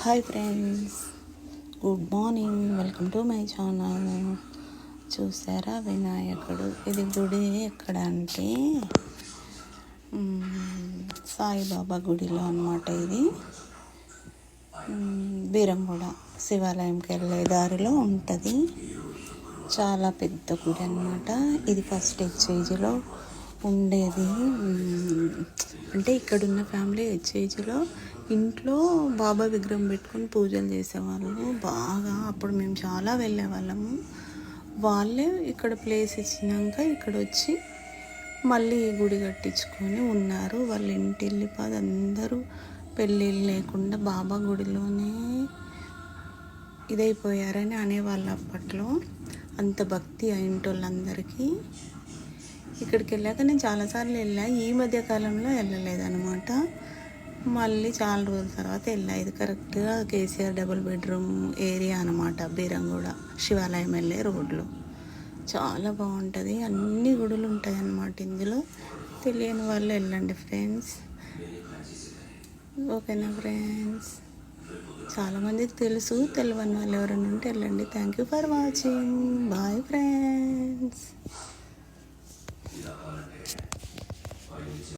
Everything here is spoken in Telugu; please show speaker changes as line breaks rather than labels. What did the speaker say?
Hi friends, good morning. Welcome to my channel. చూసారా వినాయకుడు? ఇది గుడి ఎక్కడ అంటే సాయిబాబా గుడిలో అన్నమాట. ఇది బీరంగూడ శివాలయంకి వెళ్ళే దారిలో ఉంటుంది. చాలా పెద్ద గుడి అన్నమాట. ఇది ఫస్ట్ హెచ్ఐజిలో ఉండేది. అంటే ఇక్కడున్న ఫ్యామిలీ హెచ్ఐజిలో ఇంట్లో బాబా విగ్రహం పెట్టుకొని పూజలు చేసేవాళ్ళు బాగా. అప్పుడు మేము చాలా వెళ్ళేవాళ్ళము. వాళ్ళే ఇక్కడ ప్లేస్ ఇచ్చినాక ఇక్కడ వచ్చి మళ్ళీ ఈ గుడి కట్టించుకొని ఉన్నారు. వాళ్ళ ఇంటిల్లిపాది అందరూ పెళ్ళిళ్ళు లేకుండా బాబా గుడిలోనే ఇదైపోయారని అనేవాళ్ళు అప్పట్లో. అంత భక్తి ఆ ఇంటోళ్ళందరికీ. ఇక్కడికి వెళ్ళాక నేను చాలాసార్లు వెళ్ళా. ఈ మధ్య కాలంలో వెళ్ళలేదన్నమాట. మళ్ళీ చాలా రోజుల తర్వాత వెళ్ళా. ఇది కరెక్ట్గా కేసీఆర్ డబుల్ బెడ్రూమ్ ఏరియా అనమాట. బీరంగూడ శివాలయం వెళ్ళే రోడ్లో చాలా బాగుంటుంది. అన్ని గుడులు ఉంటాయి అన్నమాట ఇందులో. తెలియని వాళ్ళు వెళ్ళండి ఫ్రెండ్స్. ఓకేనా ఫ్రెండ్స్? చాలామందికి తెలుసు, తెలియని వాళ్ళు ఎవరైనా ఉంటే వెళ్ళండి. Thank you for watching. Bye friends.